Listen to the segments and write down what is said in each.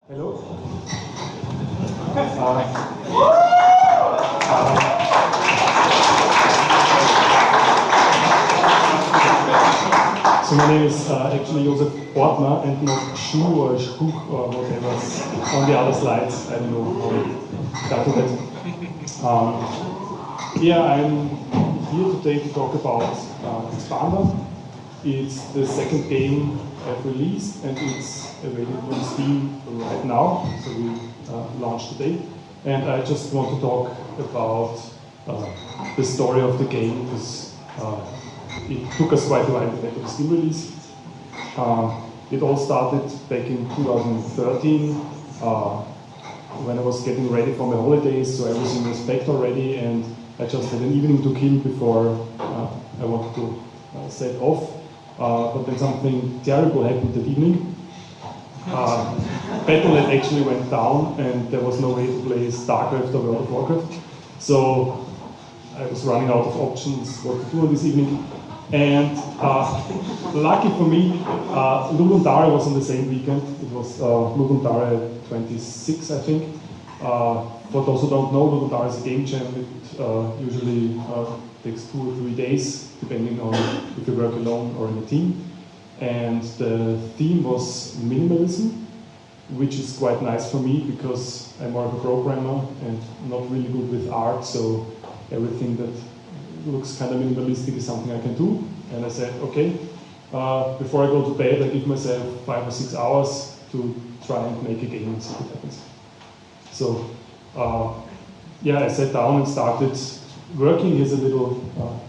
Hello. So my name is actually Josef Ortner and not Schuh or Schuch or whatever on the other slides. I don't know how it got to that. Yeah, I'm here today to talk about Expander. It's the second game I've released and it's available on Steam right now, so we launched today. And I just want to talk about the story of the game, because it took us quite a while to get to the Steam release. It all started back in 2013 when I was getting ready for my holidays, so everything was packed already, and I just had an evening to kill before I wanted to set off. But then something terrible happened that evening. Battle.net actually went down and there was no way to play StarCraft or World of Warcraft. So I was running out of options what to do on this evening. And lucky for me, Ludum was on the same weekend. It was Ludum 26, I think. For those who don't know, Ludum is a game jam. It usually takes 2 or 3 days, depending on if you work alone or in a team. And the theme was minimalism, which is quite nice for me because I'm more of a programmer and not really good with art, so everything that looks kind of minimalistic is something I can do. And I said, okay, before I go to bed, I give myself 5 or 6 hours to try and make a game and see what happens. So, yeah, I sat down and started working. Here's a little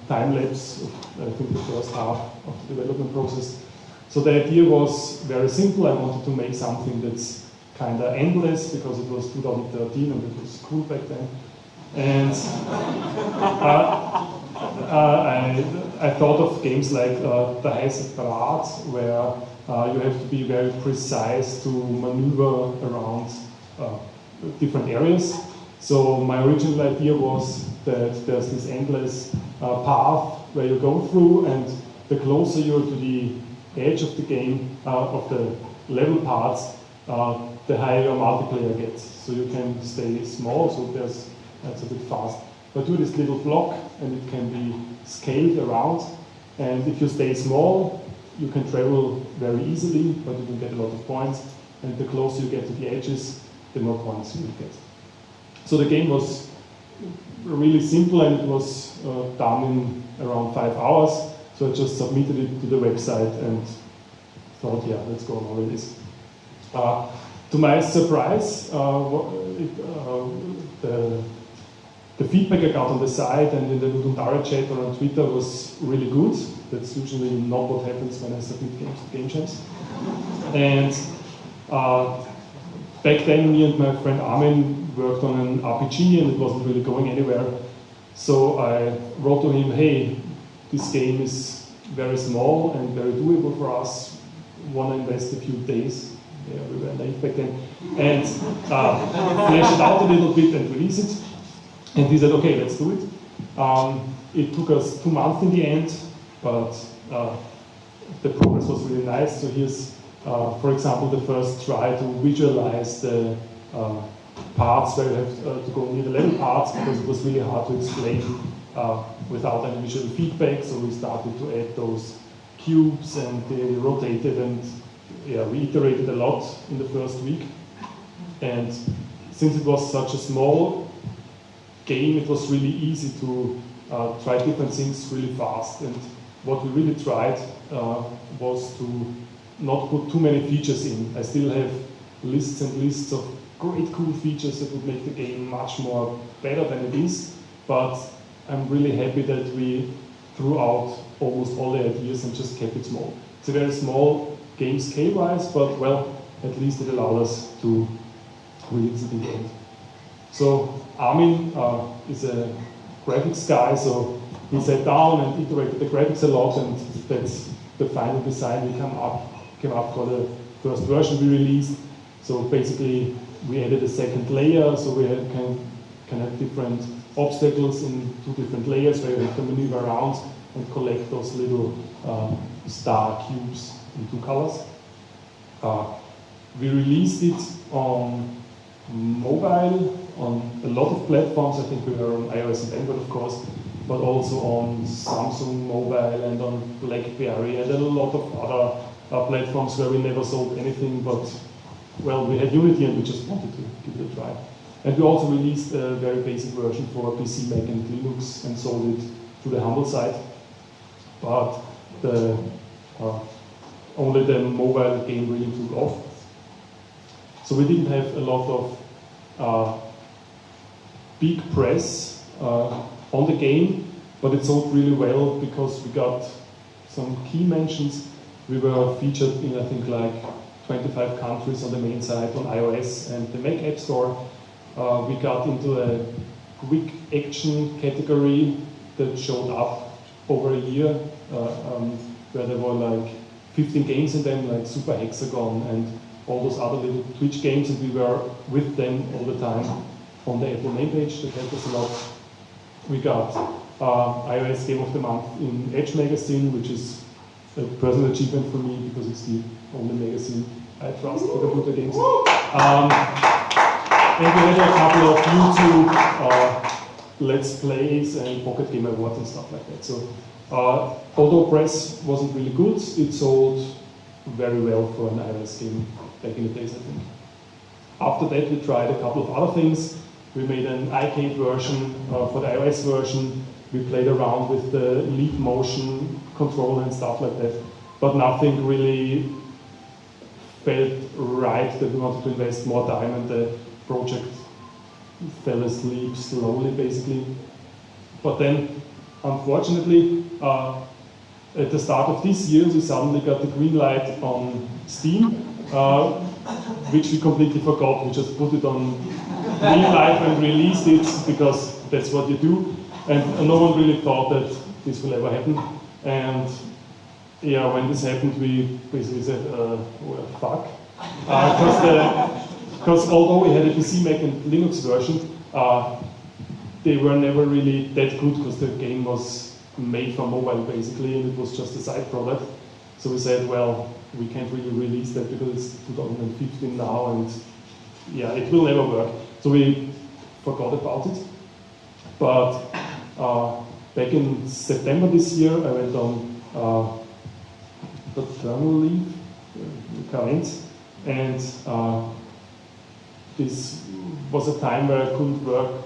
time lapse of, I think, the first half of the development process. So the idea was very simple. I wanted to make something that's kind of endless because it was 2013 and it was cool back then. And I thought of games like the Heiße Draht, where you have to be very precise to maneuver around different areas. So my original idea was that there's this endless path where you go through, and the closer you're to the edge of the game, of the level parts, the higher your multiplayer gets. So you can stay small, so that's a bit fast. But do this little block, and it can be scaled around. And if you stay small, you can travel very easily, but you will get a lot of points. And the closer you get to the edges, the more points you will get. So the game was really simple, and it was done in around 5 hours. So I just submitted it to the website and thought, yeah, let's go on holidays. To my surprise, the feedback I got on the site and in the Ludum chat or on Twitter was really good. That's usually not what happens when I submit games to game jams. And back then, me and my friend Armin worked on an RPG and it wasn't really going anywhere. So I wrote to him, hey, this game is very small and very doable for us. Want to invest a few days. Yeah, we were naive back then. And flesh it out a little bit and release it. And he said, okay, let's do it. It took us 2 months in the end, but the progress was really nice. So here's, for example, the first try to visualize the parts where you have to go near the level parts, because it was really hard to explain without any visual feedback. So we started to add those cubes and they rotated, and yeah, we iterated a lot in the first week. And since it was such a small game, it was really easy to try different things really fast. And what we really tried was to not put too many features in. I still have lists and lists of great cool features that would make the game much more better than it is, but I'm really happy that we threw out almost all the ideas and just kept it small. It's a very small game scale-wise, but well, at least it allowed us to release it in the end. So Armin is a graphics guy, so he sat down and iterated the graphics a lot, and that's the final design we came up for the first version we released. So basically, we added a second layer, so we can have different obstacles in 2 different layers where you have to maneuver around and collect those little star cubes in 2 colors. We released it on mobile, on a lot of platforms. I think we were on iOS and Android, of course, but also on Samsung Mobile and on BlackBerry and a lot of other platforms where we never sold anything, but well, we had Unity and we just wanted to give it a try. And we also released a very basic version for PC, Mac and Linux and sold it to the Humble site. But only the mobile game really took off. So we didn't have a lot of big press on the game, but it sold really well because we got some key mentions. We were featured in, I think, like 25 countries on the main site on iOS and the Mac App Store. We got into a quick action category that showed up over a year, where there were like 15 games in them, like Super Hexagon and all those other little Twitch games, and we were with them all the time on the Apple main page. That helped us a lot. We got iOS Game of the Month in Edge magazine, which is a personal achievement for me because it's the only magazine I trust for computer games. And we had a couple of YouTube Let's Plays and Pocket Game Awards and stuff like that. So although press wasn't really good, it sold very well for an iOS game back in the days, I think. After that, we tried a couple of other things. We made an arcade version for the iOS version. We played around with the leap motion controller and stuff like that, but nothing really felt right that we wanted to invest more time, and the project fell asleep slowly, basically. But then, unfortunately, at the start of this year, we suddenly got the green light on Steam, which we completely forgot. We just put it on real life and released it because that's what you do. And no one really thought that this will ever happen. And yeah, when this happened, we basically said, well, fuck. Because although we had a PC, Mac and Linux version, they were never really that good because the game was made for mobile basically, and it was just a side product. So we said, well, we can't really release that because it's 2015 now, and yeah, it will never work. So we forgot about it. But back in September this year, I went on paternal leave, and this was a time where I couldn't work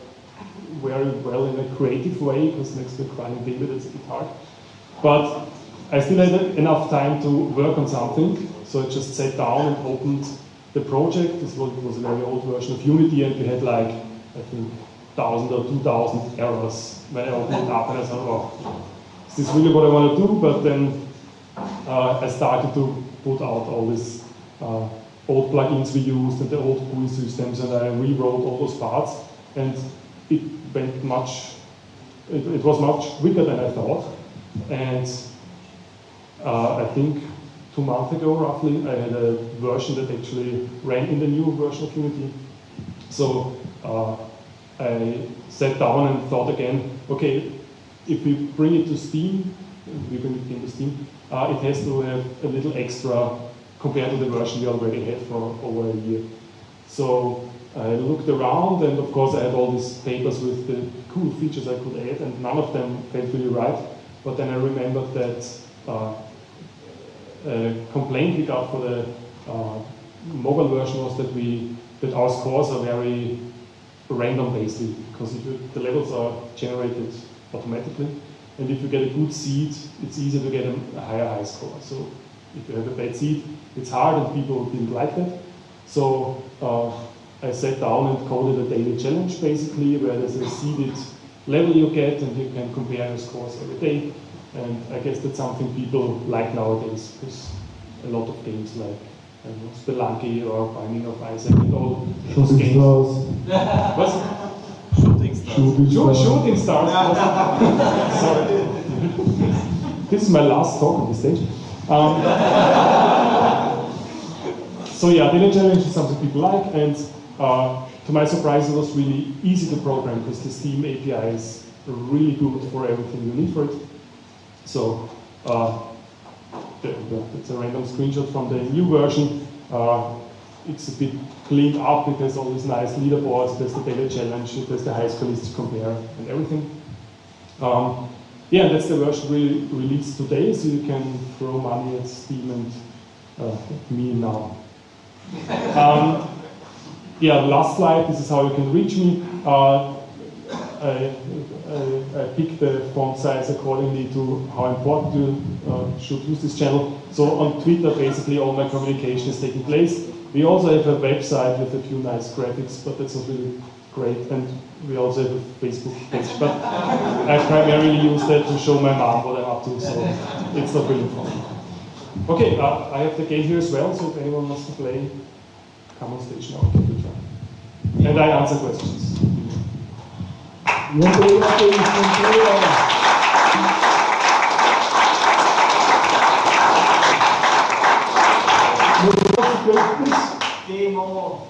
very well in a creative way, because next to a crying baby, that's a bit hard. But I still had enough time to work on something, so I just sat down and opened the project. This was a very old version of Unity, and we had like, I think, 1,000 or 2,000 errors when I opened it up, and I thought, oh, is this really what I want to do? But then I started to put out all these old plugins we used and the old GUI systems, and I rewrote all those parts, and it went it was much quicker than I thought. And I think 2 months ago, roughly, I had a version that actually ran in the new version of Unity. So I sat down and thought again, okay, if we bring it to Steam, it has to have a little extra compared to the version we already had for over a year. So I looked around, and of course I had all these papers with the cool features I could add, and none of them felt really right. But then I remembered that a complaint we got for the mobile version was that our scores are very random basically, because the levels are generated automatically, and if you get a good seed, it's easy to get a high score. So if you have a bad seed, it's hard, and people didn't like that. So I sat down and coded a daily challenge basically, where there's a seeded level you get, and you can compare your scores every day. And I guess that's something people like nowadays, because a lot of games like, I don't know, Spelunky or Binding of Isaac and all those games. What? Shooting stars. Shooting stars. Sorry. This is my last talk on this stage. So yeah, daily challenge is something people like, and to my surprise, it was really easy to program because the Steam API is really good for everything you need for it. So that's a random screenshot from the new version. it's a bit cleaned up. It has all these nice leaderboards. There's the daily challenge. There's the high school list to compare and everything. Yeah, that's the version we released today. So you can throw money at Steam and me now. Yeah, last slide. This is how you can reach me. I pick the font size accordingly to how important you should use this channel. So on Twitter, basically all my communication is taking place. We also have a website with a few nice graphics, but that's not really great. And we also have a Facebook page, but I primarily use that to show my mom what I'm up to, so it's not really fun. Okay, I have the game here as well, so if anyone wants to play, come on stage now, give it a try. And I answer questions. Demo.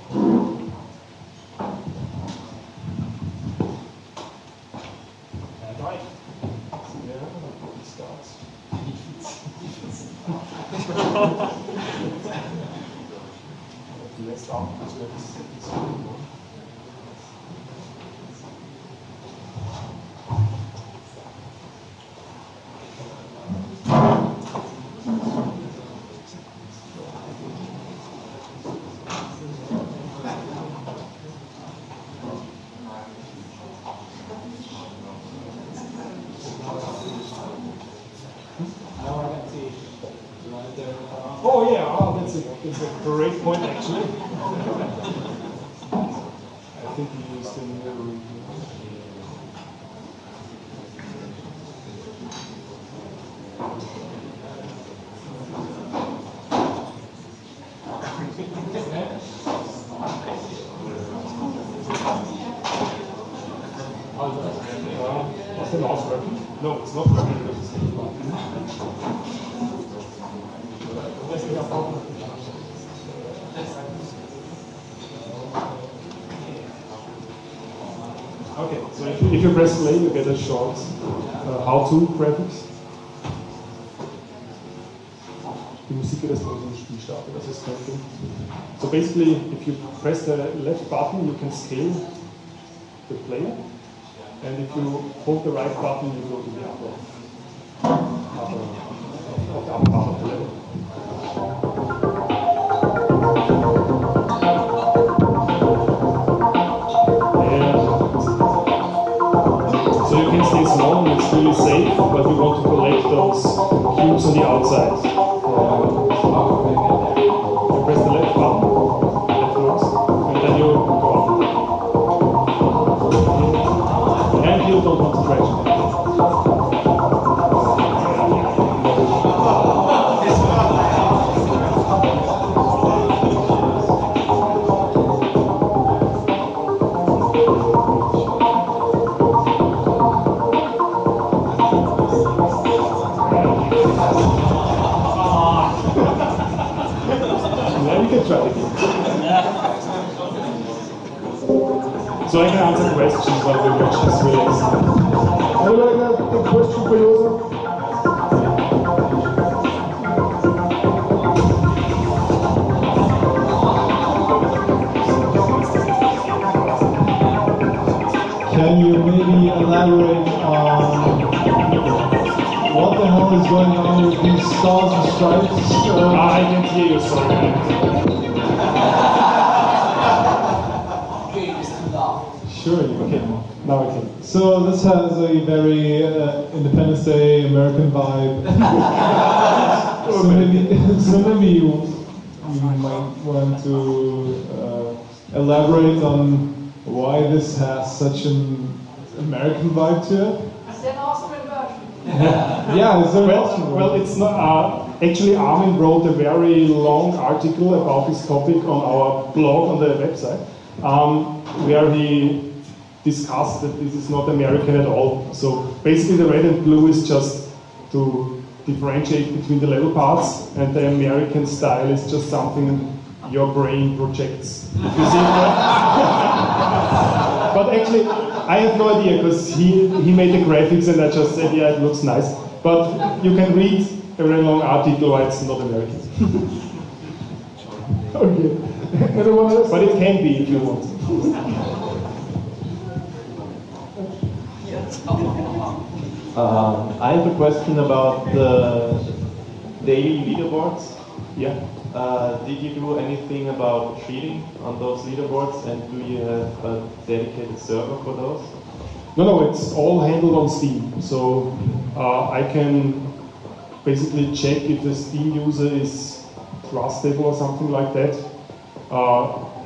Oh yeah, oh, that's a great point actually. I think we used the mirror. Is the mouse working? No, it's not working. Okay, so if you press play, you get a short how-to graphics. Die Musik wird erst mal so ein Spiel starten, das ist kein Ding. So basically, if you press the left button, you can scale the player. And if you hold the right button, you go to the upper part of the level. So you can stay small and it's really safe, but we want to collect those cubes on the outside. You press the left button, that works, and then you go up. And you don't want to crash it. So I can answer questions while we watch this release. I would like a question for Josef. Can you maybe elaborate on what the hell is going on with these stars and stripes? I can't hear you, sorry. Sure, okay, now I can. So this has a very Independence Day American vibe. so maybe you might want to elaborate on why this has such an American vibe to it. Is there an Austrian version? Yeah, is there an Austrian version? Well, it's not. Actually, Armin wrote a very long article about this topic on our blog on the website, where he discussed that this is not American at all. So basically the red and blue is just to differentiate between the level parts, and the American style is just something your brain projects. If you see that. But actually, I have no idea, because he made the graphics and I just said, yeah, it looks nice. But you can read a very long article why it's not American. Okay. Anyone else? But it can be if you want. I have a question about the daily leaderboards. Yeah. Did you do anything about cheating on those leaderboards, and do you have a dedicated server for those? No, it's all handled on Steam. So I can basically check if the Steam user is trustable or something like that.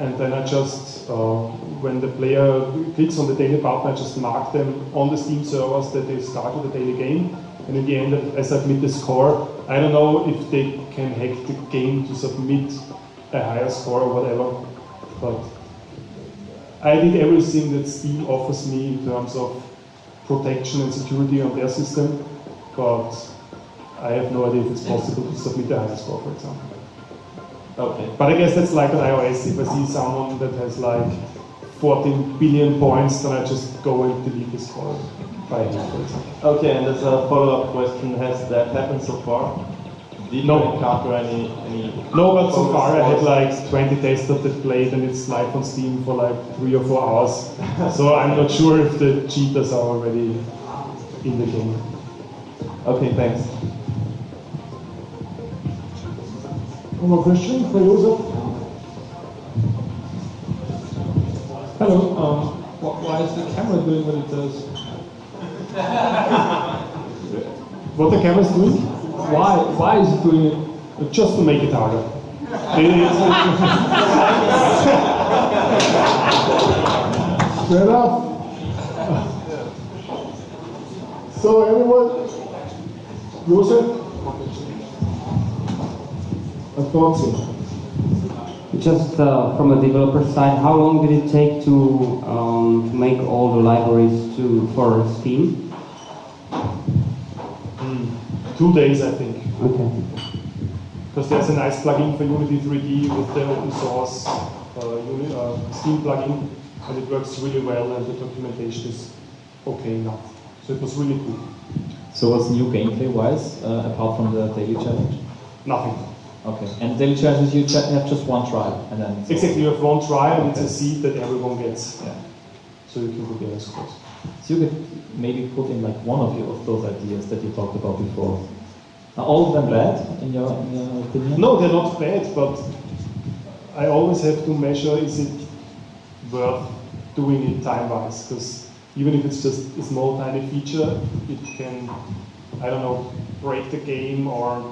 And then I just, when the player clicks on the daily button, I just mark them on the Steam servers that they started the daily game. And in the end, I submit the score. I don't know if they can hack the game to submit a higher score or whatever, but I did everything that Steam offers me in terms of protection and security on their system, but I have no idea if it's possible to submit a higher score, for example. Okay. But I guess that's like on iOS. If I see someone that has like 14 billion points, then I just go and delete the score by hand, for example. Okay, and as a follow-up question, has that happened so far? Did No. you encounter any No, but so far I had like 20 testers that played, and it's live on Steam for like 3 or 4 hours. So I'm not sure if the cheaters are already in the game. Okay, thanks. One more question for Joseph. Hello. Why is the camera doing what it does? What the camera is doing? Why is it doing it? Just to make it harder. Fair enough. So anyone? Joseph? I thought so. Just from a developer side, how long did it take to make all the libraries for Steam? 2 days, I think. Okay. Because there's a nice plugin for Unity 3D with the open source Steam plugin, and it works really well, and the documentation is okay now. So it was really cool. So what's new gameplay-wise, apart from the daily challenge? Nothing. Okay. And daily challenges, you have just one try, and then... Exactly, you have one try, and it's Okay. a seed that everyone gets. Yeah. So you can prepare as scores. So you could maybe put in like one of those ideas that you talked about before. Are all of them bad, in your opinion? No, they're not bad, but I always have to measure, is it worth doing it time-wise? Because even if it's just a small, tiny feature, it can, I don't know, break the game, or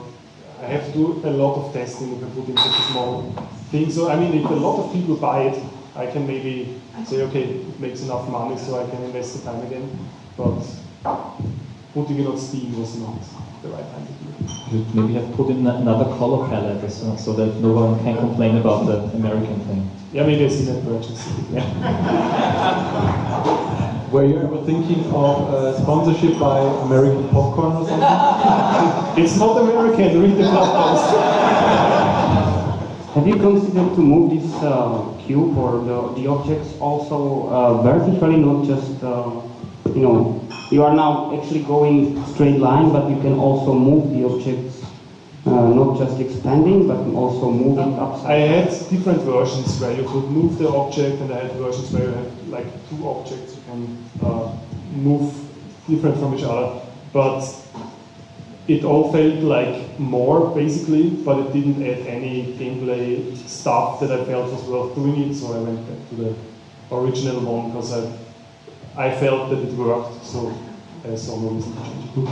I have to do a lot of testing if I put in such a small thing. So, I mean, if a lot of people buy it, I can maybe say, okay, it makes enough money so I can invest the time again. But putting it on Steam was not the right time to do it. You should maybe have put in another color palette so that no one can complain about the American thing. Yeah, maybe I see that purchase. Were you ever thinking of sponsorship by American Popcorn or something? It's not American, read the blog post. Have you considered to move this cube or the objects also vertically, not just, you are now actually going straight line, but you can also move the objects, not just expanding, but also move it upside. I had different versions where you could move the object, and I had versions where you have like 2 objects you can move different from each other. But it all felt like more, basically, but it didn't add any gameplay stuff that I felt was worth doing it, so I went back to the original one, because I felt that it worked, so I saw no reason to change it.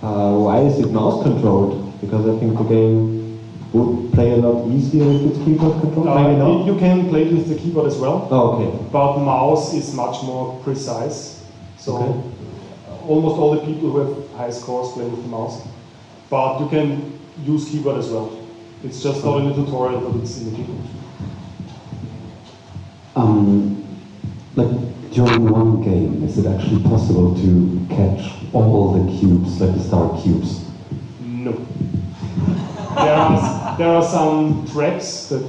Why is it mouse controlled? Because I think the game would play a lot easier if it's keyboard controlled. Maybe not. You can play with the keyboard as well. Oh, okay. But mouse is much more precise. So almost all the people who have high scores play with the mouse. But you can use keyboard as well. It's just not in the tutorial, but it's in the keyboard. Like during one game, is it actually possible to catch all the cubes, like the star cubes? No. There are some tracks that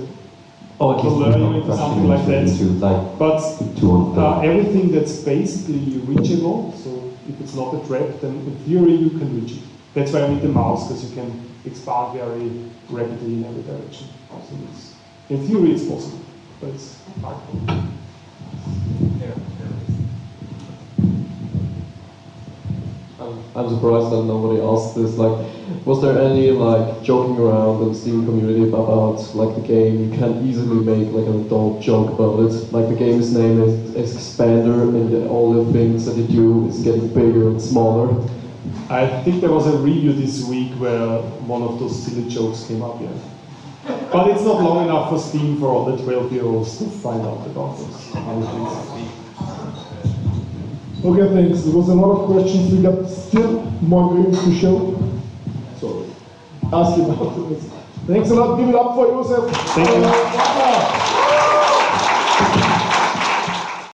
will lure you into something like that. But everything that's basically reachable, so if it's not a trap, then in theory you can reach it. That's why I need the mouse, because you can expand very rapidly in every direction. So it's, in theory it's possible, but it's hard. I'm surprised that nobody asked this. Like, was there any like joking around in the Steam community about like the game? You can easily make like an adult joke about it. Like the game's name is Expander, and all the things that you do is getting bigger and smaller. I think there was a review this week where one of those silly jokes came up, yeah. But it's not long enough for Steam for all the 12-year-olds to find out about this. Okay, thanks. There was a lot of questions. We got still more games to show. So, ask him afterwards. Thanks a lot. Give it up for Josef. Thank you.